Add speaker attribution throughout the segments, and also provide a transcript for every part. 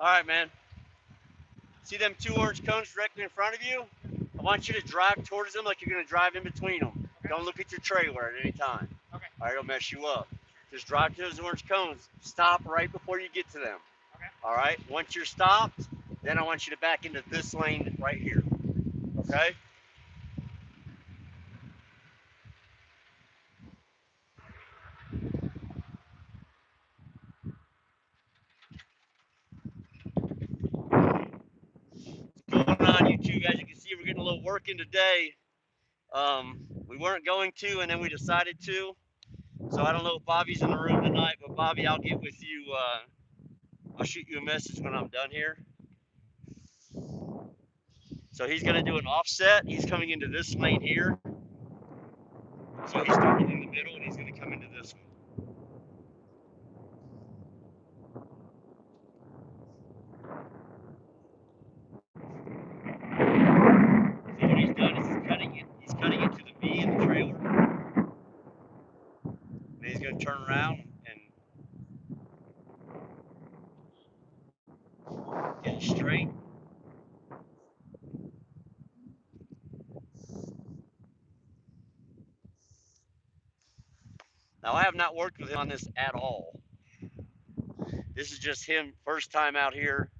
Speaker 1: All right, man. See them two orange cones directly in front of you? I want you to drive towards them like you're going to drive in between them. Okay. Don't look at your trailer at any time. Okay. All right, it'll mess you up. Just drive to those orange cones. Stop right before you get to them. Okay. All right. Once you're stopped, then I want you to back into this lane right here. Okay. What's going on, you two guys? You can see we're getting a little work in today. We weren't going to, and then we decided to. So I don't know if Bobby's in the room tonight, but Bobby, I'll get with you. I'll shoot you a message when I'm done here. So he's going to do an offset. He's coming into this lane here. So he's starting in the middle, and he's going to come into this one. So what he's done is he's cutting it to the V in the trailer. And he's going to turn around and get it straight. Now, I have not worked with him on this at all. This is just him first time out here.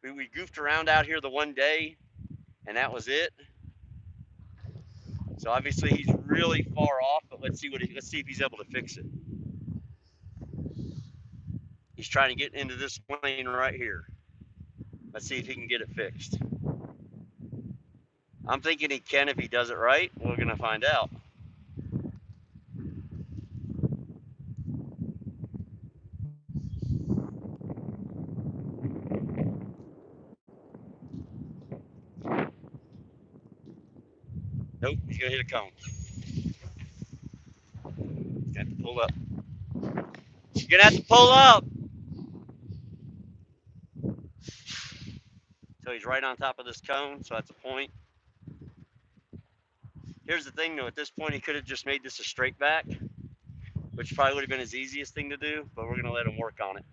Speaker 1: We goofed around out here the one day, and that was it. So obviously he's really far off, but let's see if he's able to fix it. He's trying to get into this lane right here. Let's see if he can get it fixed. I'm thinking he can if he does it right. We're gonna find out. Nope, he's gonna hit a cone. He's gonna have to pull up. He's gonna have to pull up. So he's right on top of this cone, so that's a point. Here's the thing though, at this point he could have just made this a straight back, which probably would have been his easiest thing to do, but we're gonna let him work on it.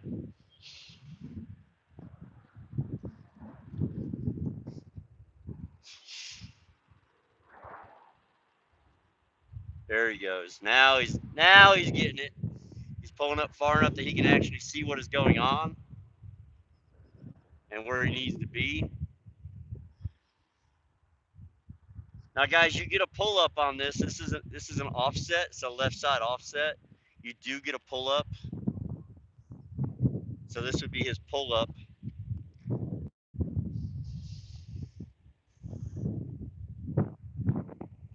Speaker 1: There he goes. Now he's getting it. He's pulling up far enough that he can actually see what is going on and where he needs to be. Now, guys, you get a pull up on this. This is an offset. It's a left side offset. You do get a pull up. So this would be his pull up.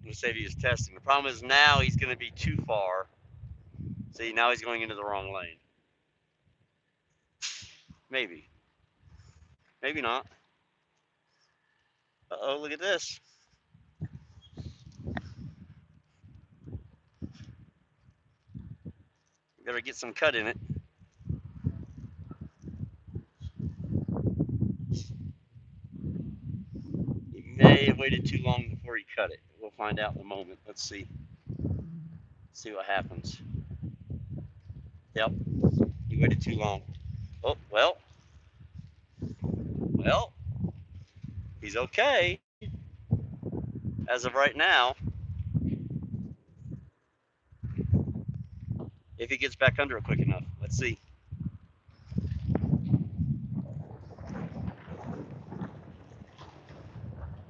Speaker 1: Let's say he is testing. The problem is now he's going to be too far. See, now he's going into the wrong lane. Maybe. Maybe not. Uh-oh, look at this. You better get some cut in it. He may have waited too long before he cut it. We'll find out in a moment. Let's see. See what happens. Yep. He waited too long. Oh, well. Well, he's okay as of right now. If he gets back under it quick enough. Let's see.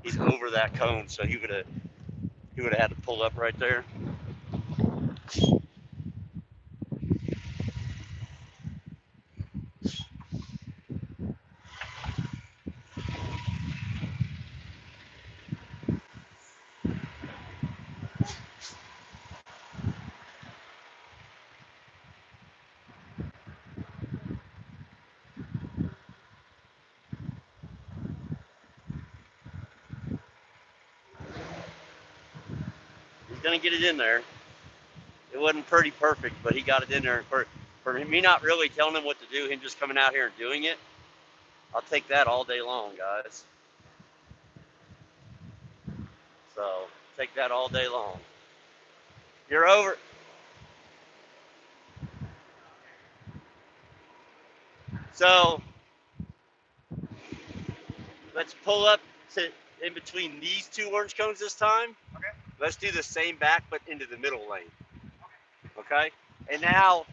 Speaker 1: He's over that cone, so he would have had to pull up right there. He's gonna get it in there. It wasn't pretty perfect, but he got it in there. For me not really telling him what to do, him just coming out here and doing it, I'll take that all day long, guys. So take that all day long. You're over. So Let's pull up to in between these two orange cones this time.
Speaker 2: Okay.
Speaker 1: Let's do the same back, but into the middle lane. Okay. And now,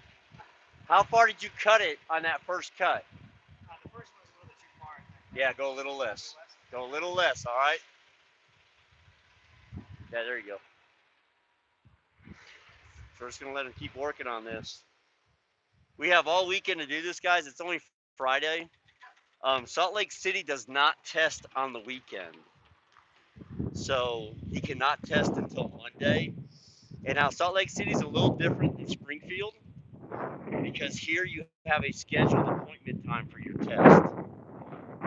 Speaker 1: how far did you cut it on that first cut?
Speaker 2: The first one was a little bit too far, I think.
Speaker 1: Yeah, go a little less. Go a little less, all right? Yeah, there you go. So we're just going to let him keep working on this. We have all weekend to do this, guys. It's only Friday. Salt Lake City does not test on the weekend. So he cannot test until Monday. And now Salt Lake City is a little different than Springfield because here you have a scheduled appointment time for your test.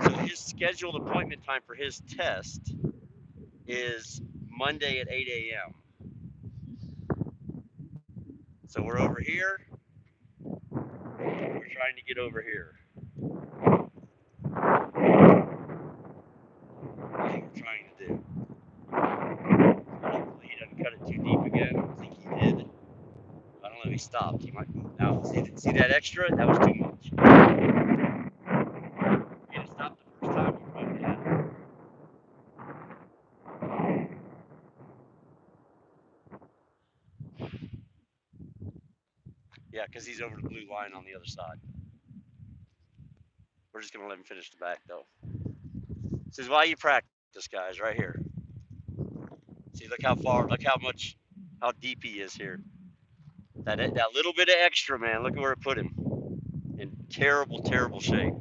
Speaker 1: So his scheduled appointment time for his test is Monday at 8 a.m. So we're over here. We're trying to get over here. That's what we're trying to do. Hopefully he doesn't cut it too deep again. I think he did. I don't know if he stopped. He might move now. See that extra? That was too much. If he had stopped the first time, we probably had it. Yeah, because he's over the blue line on the other side. We're just going to let him finish the back, though. This is why you practice, guys, right here. See, look how far, look how deep he is here. That little bit of extra, man, look at where it put him. In terrible, terrible shape.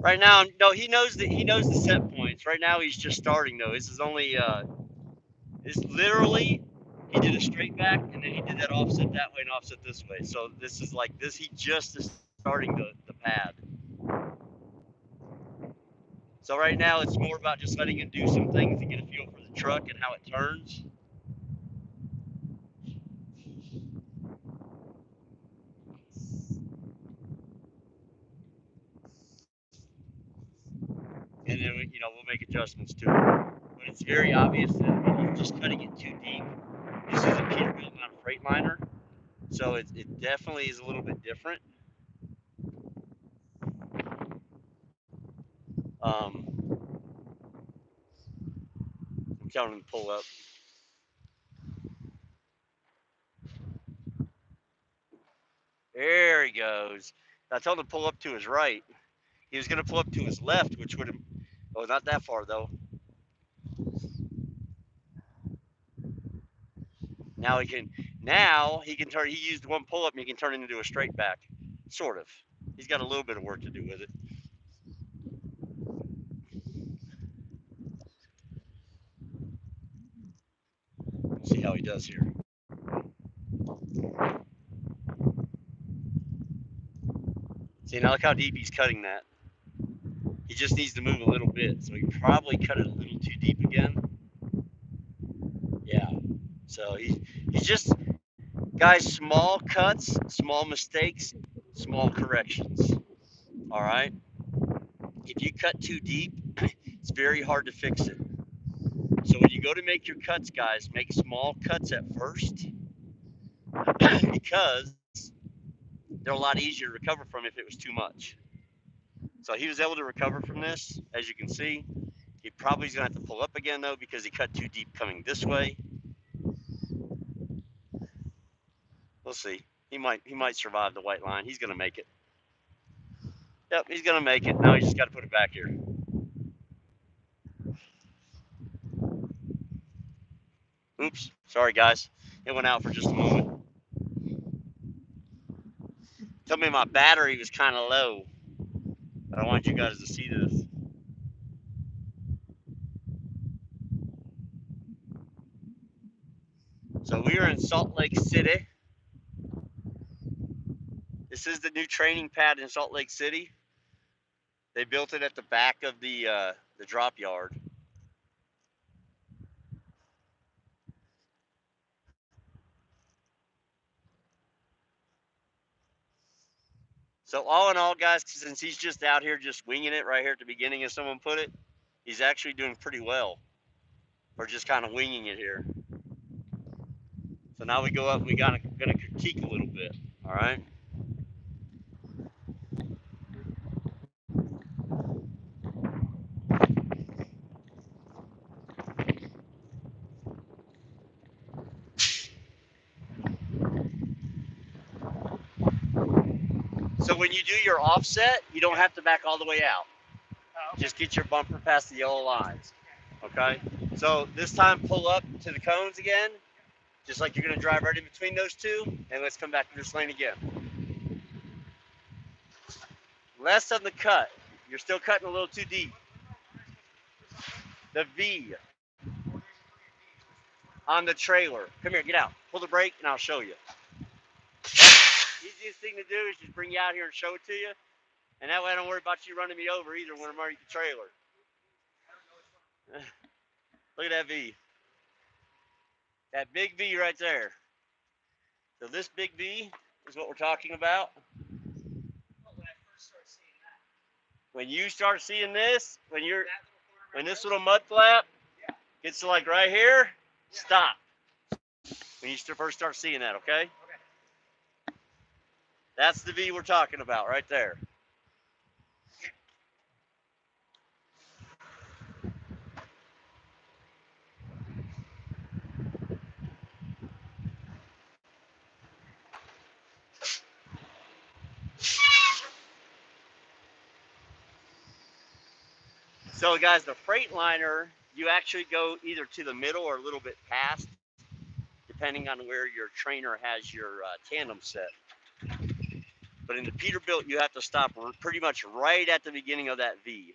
Speaker 1: Right now, no, he knows the set points. Right now, he's just starting though. This is only it's literally he did a straight back and then he did that offset that way and offset this way. So this is like this. He just is starting the pad. So right now, it's more about just letting him do some things to get a feel for the truck and how it turns. And then we'll make adjustments to it. But it's very obvious that he's just cutting it too deep. This is a Peterbilt, not a Freightliner, so it definitely is a little bit different. I'm telling him to pull up. There he goes. I told him to pull up to his right. He was going to pull up to his left, which would have, oh, not that far though. Now he can turn, he used one pull up and he can turn it into a straight back, sort of. He's got a little bit of work to do with it. We'll see how he does here. See, now look how deep he's cutting that. He just needs to move a little bit, so he probably cut it a little too deep again. Yeah, so he's just, guys, small cuts, small mistakes, small corrections. All right. If you cut too deep, it's very hard to fix it. So when you go to make your cuts, guys, make small cuts at first because they're a lot easier to recover from if it was too much. So he was able to recover from this, as you can see. He probably is going to have to pull up again, though, because he cut too deep coming this way. We'll see. He might survive the white line. He's going to make it. Yep, he's going to make it. Now he just got to put it back here. Oops. Sorry, guys. It went out for just a moment. Told me my battery was kind of low. But I want you guys to see this. So we are in Salt Lake City. This is the new training pad in Salt Lake City. They built it at the back of the drop yard. So all in all, guys, since he's just out here just winging it right here at the beginning as someone put it, he's actually doing pretty well for just kind of winging it here. So now we go up and we gonna critique a little bit, all right? So when you do your offset, you don't have to back all the way out.
Speaker 2: Okay.
Speaker 1: Just get your bumper past the yellow lines, okay? So this time pull up to the cones again, just like you're gonna drive right in between those two, and let's come back to this lane again. Less of the cut. You're still cutting a little too deep. The V on the trailer. Come here, get out. Pull the brake and I'll show you. Easiest thing to do is just bring you out here and show it to you. And that way I don't worry about you running me over either when I'm underneath the trailer. Look at that V. That big V right there. So this big V is what we're talking about.
Speaker 2: When I first started seeing that.
Speaker 1: When you start seeing this, when this little mud flap gets to like right here, stop. When you first start seeing that, okay?
Speaker 2: Okay.
Speaker 1: That's the V we're talking about right there. So guys, the Freightliner, you actually go either to the middle or a little bit past, depending on where your trainer has your tandem set. But in the Peterbilt, you have to stop pretty much right at the beginning of that V.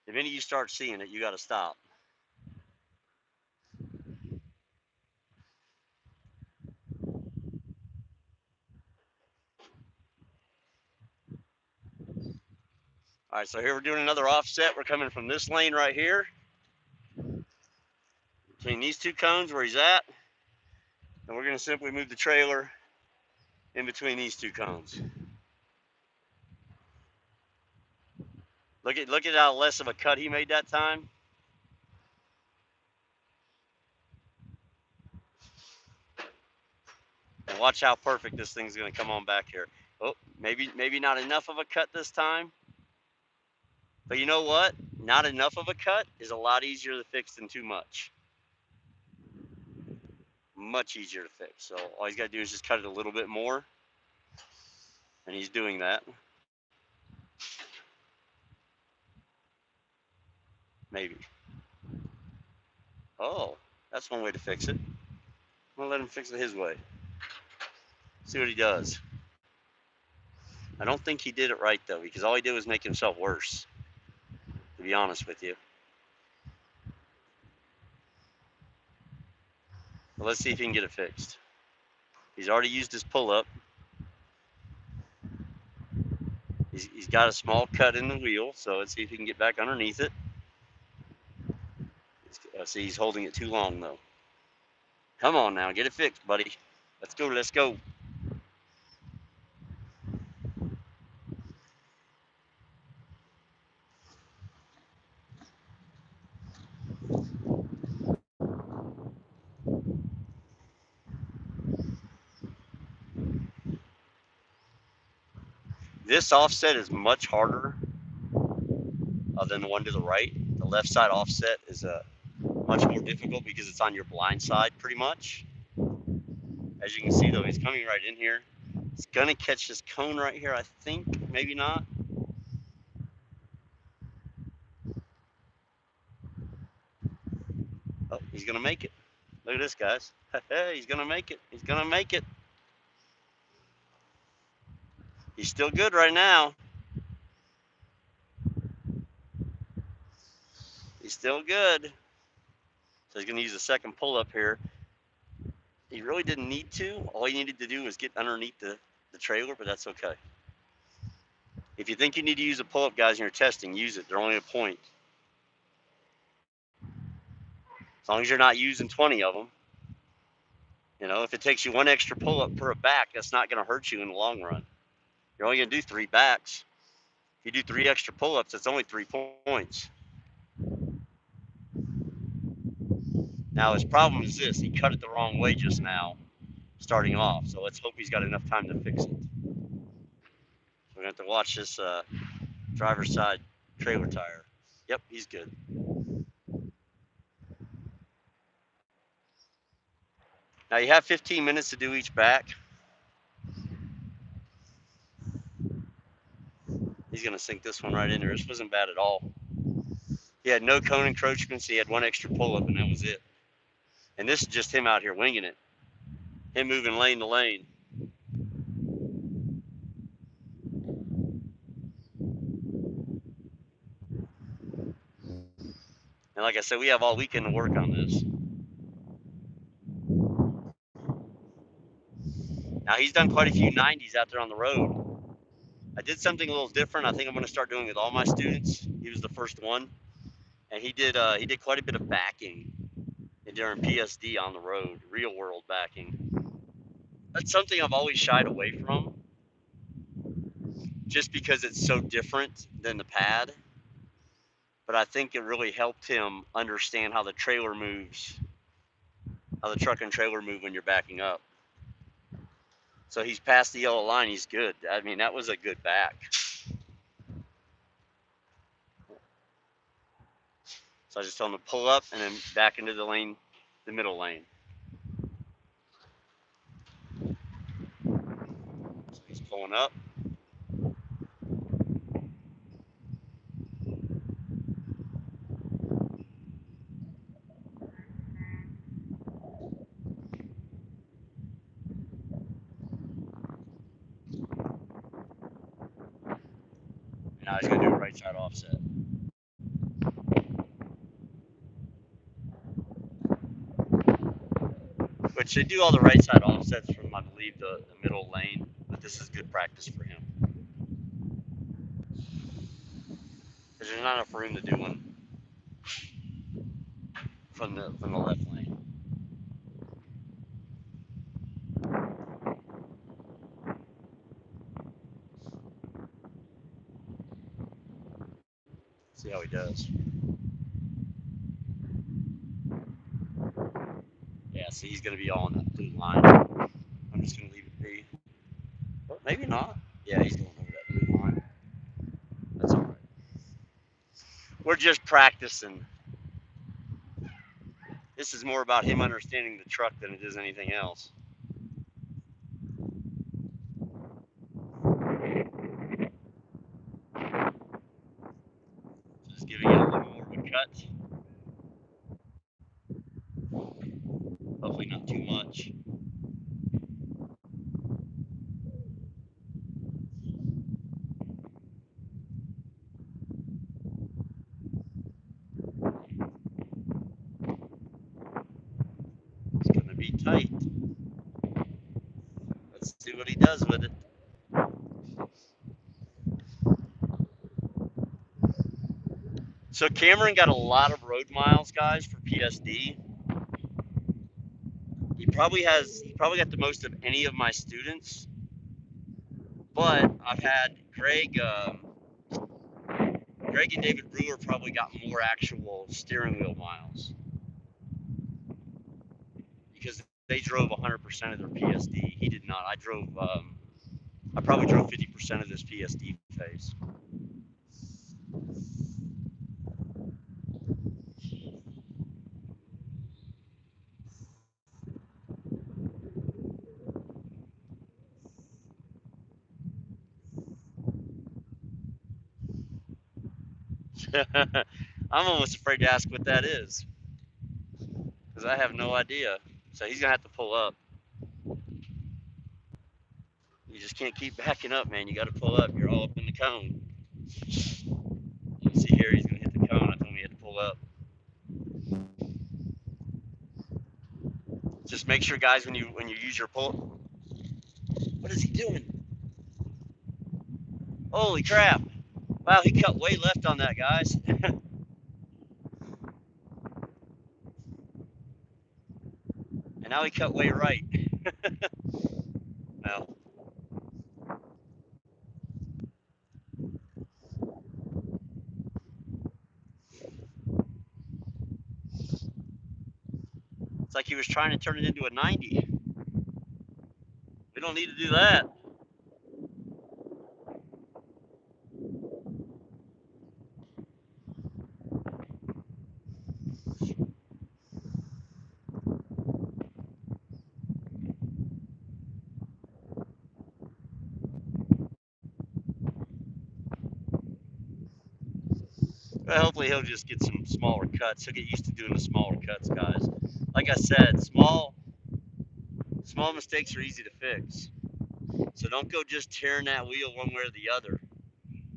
Speaker 1: The minute you start seeing it, you got to stop. All right, so here we're doing another offset. We're coming from this lane right here, between these two cones where he's at, and we're going to simply move the trailer in between these two cones. Look at how less of a cut he made that time. And watch how perfect this thing's going to come on back here. Oh, maybe not enough of a cut this time. But you know what? Not enough of a cut is a lot easier to fix than too much. Much easier to fix. So all he's got to do is just cut it a little bit more. And he's doing that. Maybe. Oh, that's one way to fix it. I'm going to let him fix it his way. See what he does. I don't think he did it right, though, because all he did was make himself worse, to be honest with you. But let's see if he can get it fixed. He's already used his pull-up. He's got a small cut in the wheel, so let's see if he can get back underneath it. See, he's holding it too long, though. Come on now, get it fixed, buddy. Let's go, let's go. This offset is much harder than the one to the right. The left side offset is much more difficult because it's on your blind side pretty much. As you can see though, he's coming right in here. He's gonna catch this cone right here, I think. Maybe not. Oh, he's gonna make it. Look at this, guys. Hey, he's gonna make it. He's gonna make it. He's still good right now. He's still good. So he's gonna use a second pull up here. He really didn't need to. All he needed to do was get underneath the trailer, but that's okay. If you think you need to use a pull-up, guys, and you're testing, use it. They're only a point. As long as you're not using 20 of them. You know, if it takes you one extra pull-up per back, that's not going to hurt you in the long run. You're only going to do 3 backs. If you do 3 extra pull-ups, it's only 3 points. Now his problem is this: he cut it the wrong way just now, starting off. So let's hope he's got enough time to fix it. We're going to have to watch this driver's side trailer tire. Yep, he's good. Now you have 15 minutes to do each back. He's going to sink this one right in there. This wasn't bad at all. He had no cone encroachments. He had 1 extra pull-up, and that was it. And this is just him out here winging it. Him moving lane to lane. And like I said, we have all weekend to work on this. Now he's done quite a few 90s out there on the road. I did something a little different. I think I'm going to start doing it with all my students. He was the first one, and he did quite a bit of backing during PSD on the road, real world backing. That's something I've always shied away from, just because it's so different than the pad. But I think it really helped him understand how the trailer moves, how the truck and trailer move when you're backing up. So he's past the yellow line. He's good. I mean, that was a good back. So I just told him to pull up and then back into the lane, the middle lane. So he's pulling up. Now he's going to do a right side offset. Which they do all the right side offsets from, I believe, the middle lane. But this is good practice for him. Because there's not enough room to do one from the left lane. See how he does. Yeah, see, he's going to be all on that blue line. I'm just going to leave it be. But maybe not. Yeah, he's going over that blue line. That's all right. We're just practicing. This is more about him understanding the truck than it is anything else. Just giving it a little more of a cut. Hopefully not too much. It's going to be tight. Let's see what he does with it. So Cameron got a lot of road miles, guys, for PSD. He probably got the most of any of my students. But I've had Greg and David Brewer probably got more actual steering wheel miles because they drove 100% of their PSD. He did not. I probably drove 50% of this PSD phase. I'm almost afraid to ask what that is because I have no idea. So he's gonna have to pull up. You just can't keep backing up, man. You got to pull up. You're all up in the cone. You can see here he's gonna hit the cone. I told him he had to pull up. Just make sure, guys, when you use your pull. What is he doing? Holy crap! Wow, he cut way left on that, guys. And now he cut way right. Well, It's like he was trying to turn it into a 90. We don't need to do that. But hopefully he'll just get some smaller cuts. He'll get used to doing the smaller cuts, guys. Like I said, small mistakes are easy to fix. So don't go just tearing that wheel one way or the other.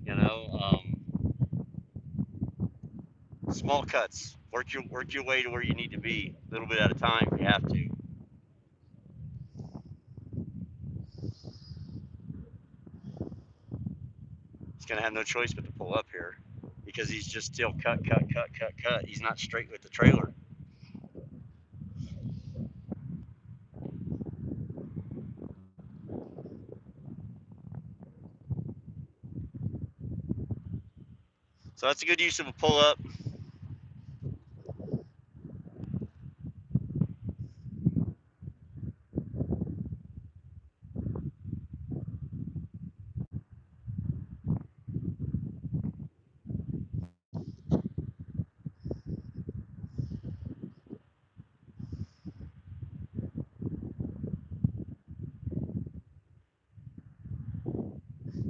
Speaker 1: You know, small cuts. Work your way to where you need to be, a little bit at a time if you have to. He's gonna have no choice but to pull up here because he's just still cut. He's not straight with the trailer. So that's a good use of a pull up.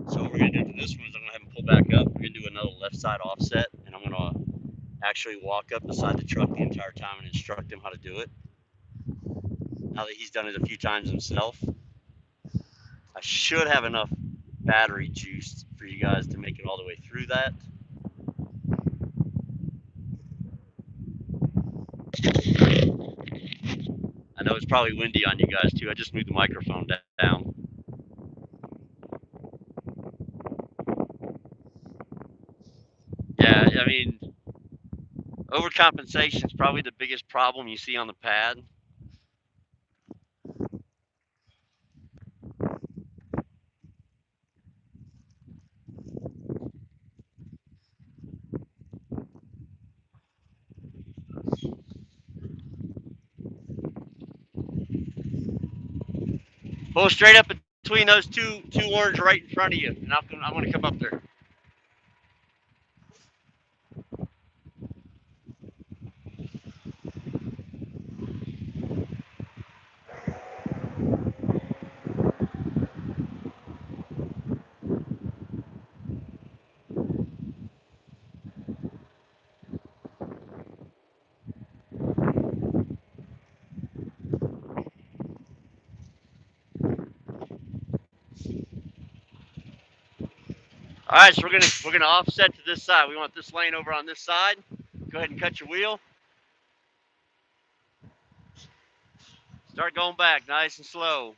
Speaker 1: So what we're gonna do to this one is I'm gonna have him pull back up. We're gonna do another left side offset, and I'm gonna actually walk up beside the truck the entire time and instruct him how to do it. Now that he's done it a few times himself, I should have enough battery juice for you guys to make it all the way through that. I know it's probably windy on you guys too. I just moved the microphone down. Yeah, I mean, overcompensation is probably the biggest problem you see on the pad. Pull straight up between those two orange right in front of you, and I'm going to come up there. All right, so we're gonna offset to this side. We want this lane over on this side. Go ahead and cut your wheel. Start going back, nice and slow.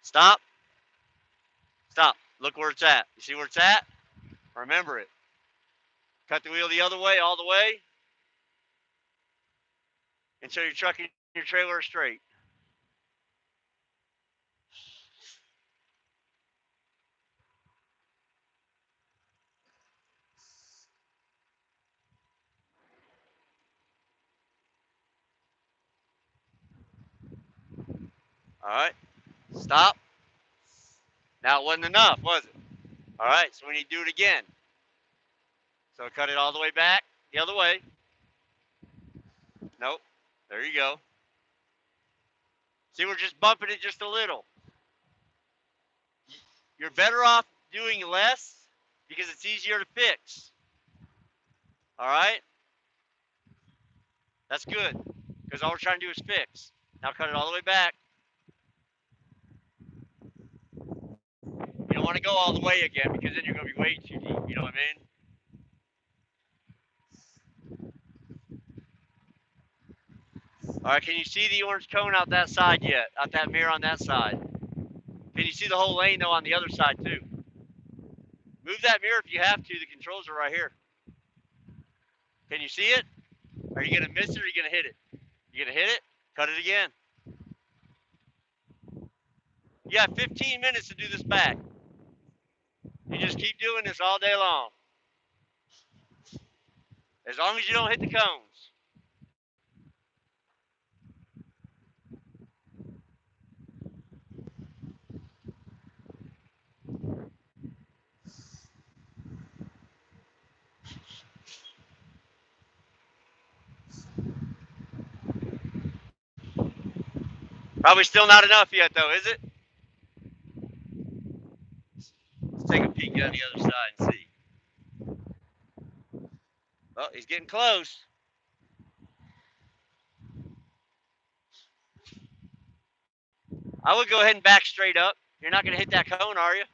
Speaker 1: Stop. Stop. Look where it's at. You see where it's at? Remember it. Cut the wheel the other way, all the way, until your truck and your trailer are straight. All right. Stop. Now it wasn't enough, was it? All right, so we need to do it again. So cut it all the way back, the other way. Nope. There you go. See, we're just bumping it just a little. You're better off doing less because it's easier to fix. All right? That's good because all we're trying to do is fix. Now cut it all the way back. You don't want to go all the way again because then you're going to be way too deep. You know what I mean? All right, can you see the orange cone out that side yet? Out that mirror on that side? Can you see the whole lane though on the other side too? Move that mirror if you have to. The controls are right here. Can you see it? Are you going to miss it or are you going to hit it? You going to hit it? Cut it again. You have 15 minutes to do this back. You just keep doing this all day long. As long as you don't hit the cones. Probably still not enough yet, though, is it? Let's take a peek on the other side and see. Oh, he's getting close. I would go ahead and back straight up. You're not going to hit that cone, are you?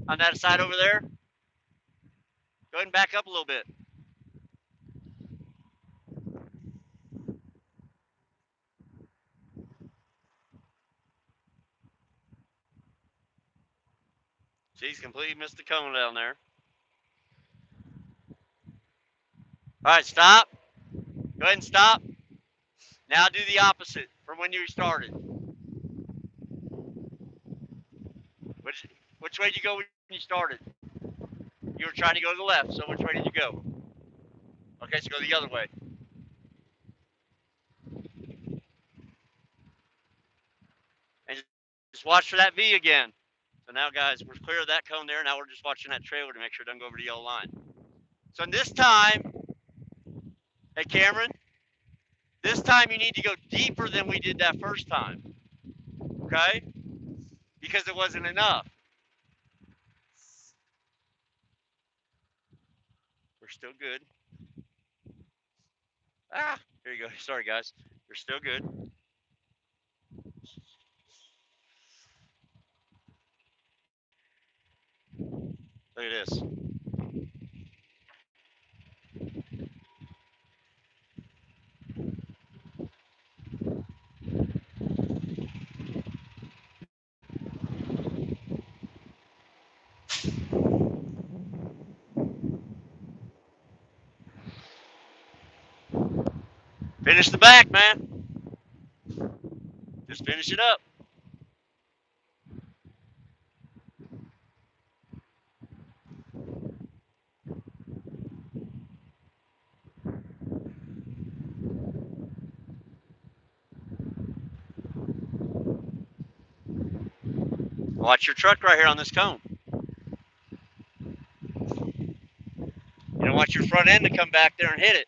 Speaker 1: On that side over there? Go ahead and back up a little bit. See, he's completely missed the cone down there. All right, stop. Go ahead and stop. Now do the opposite from when you started. Which way did you go when you started? You were trying to go to the left, so which way did you go? Okay, so go the other way. And just watch for that V again. So now, guys, we're clear of that cone there. Now we're just watching that trailer to make sure it doesn't go over the yellow line. So this time, hey, Cameron, this time you need to go deeper than we did that first time, okay? Because it wasn't enough. We're still good. Ah, here you go. Sorry, guys. We're still good. Look at this. Finish the back, man. Just finish it up. Watch your truck right here on this cone. You don't want your front end to come back there and hit it.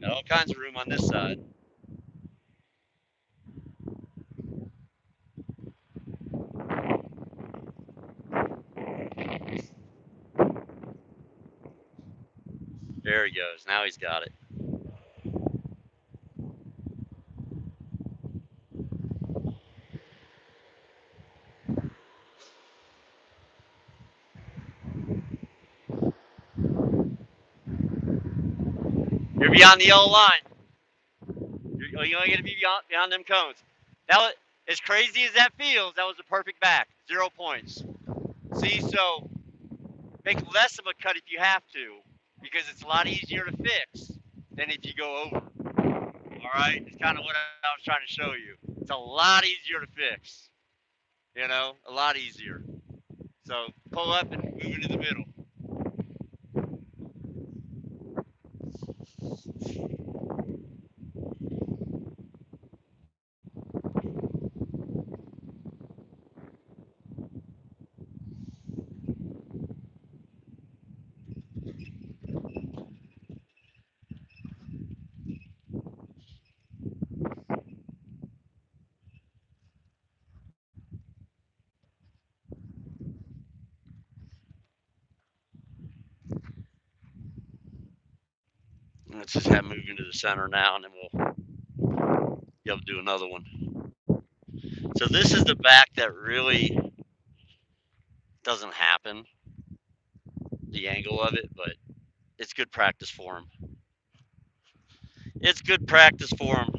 Speaker 1: Got all kinds of room on this side. There he goes. Now he's got it. You're beyond the yellow line. You're only going to be beyond them cones. Now, as crazy as that feels, that was a perfect back. 0 points. See, so make less of a cut if you have to, because it's a lot easier to fix than if you go over. All right? It's kind of what I was trying to show you. It's a lot easier to fix. You know, a lot easier. So pull up and move into the middle. Let's just have move into the center now, and then we'll be able to do another one. So this is the back that really doesn't happen, the angle of it, but it's good practice for him. It's good practice for him.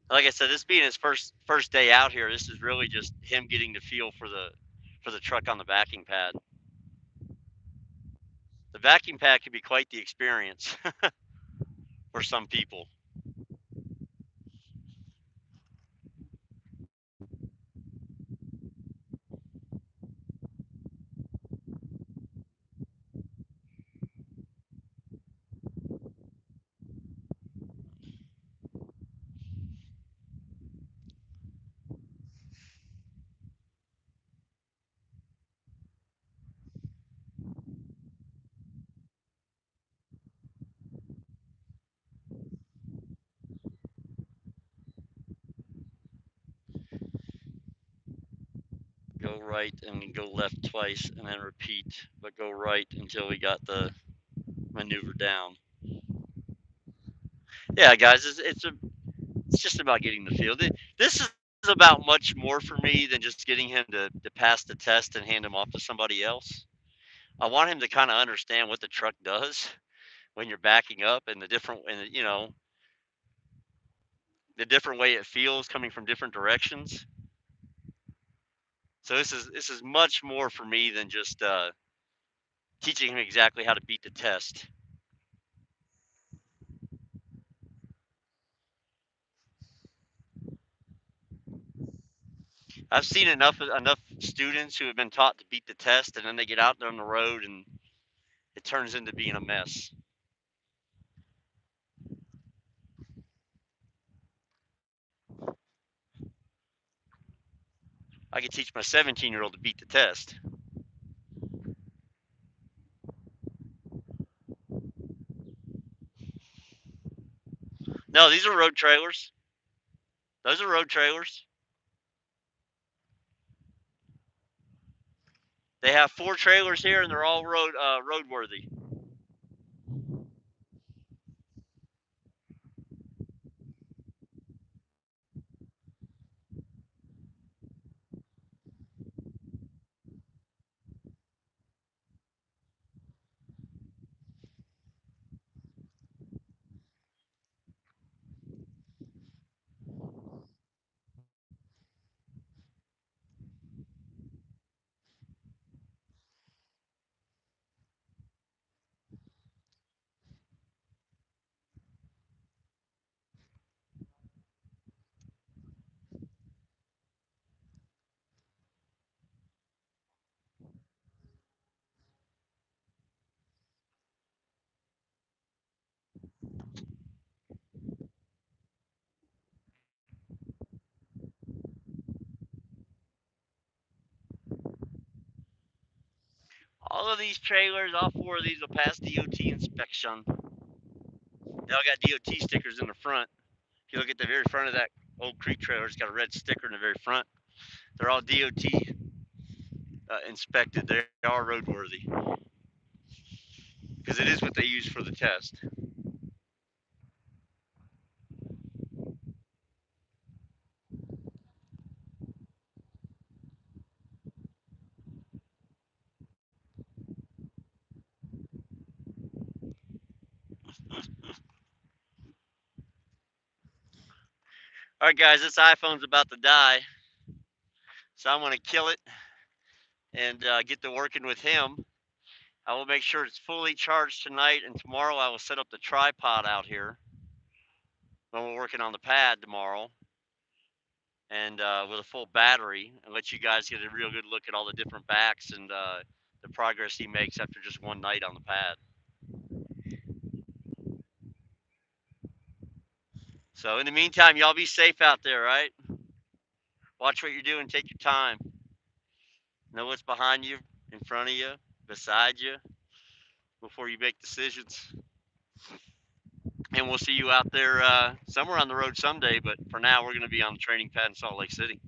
Speaker 1: Like I said, this being his first day out here, this is really just him getting the feel for the truck on the backing pad. The vacuum pad can be quite the experience for some people.
Speaker 3: go right and then go left twice and then repeat, but go right until we got the maneuver down. Yeah, guys, it's just about getting the feel. This is about much more for me than just getting him to pass the test and hand him off to somebody else. I want him to kind of understand what the truck does when you're backing up and the different way it feels coming from different directions. So this is much more for me than just teaching him exactly how to beat the test. I've seen enough students who have been taught to beat the test, and then they get out there on the road, and it turns into being a mess. I could teach my 17-year-old to beat the test. No, these are road trailers. Those are road trailers. They have 4 trailers here, and they're all roadworthy. All of these trailers, all 4 of these will pass DOT inspection. They all got DOT stickers in the front. If you look at the very front of that old Creek trailer, it's got a red sticker in the very front. They're all DOT inspected. They are roadworthy because it is what they use for the test. All right, guys, this iPhone's about to die, so I'm gonna kill it and get to working with him. I will make sure it's fully charged tonight, and tomorrow I will set up the tripod out here when we're working on the pad tomorrow, and with a full battery, and let you guys get a real good look at all the different backs and the progress he makes after just one night on the pad. So in the meantime, y'all be safe out there, right? Watch what you're doing. Take your time. Know what's behind you, in front of you, beside you, before you make decisions. And we'll see you out there somewhere on the road someday. But for now, we're going to be on the training pad in Salt Lake City.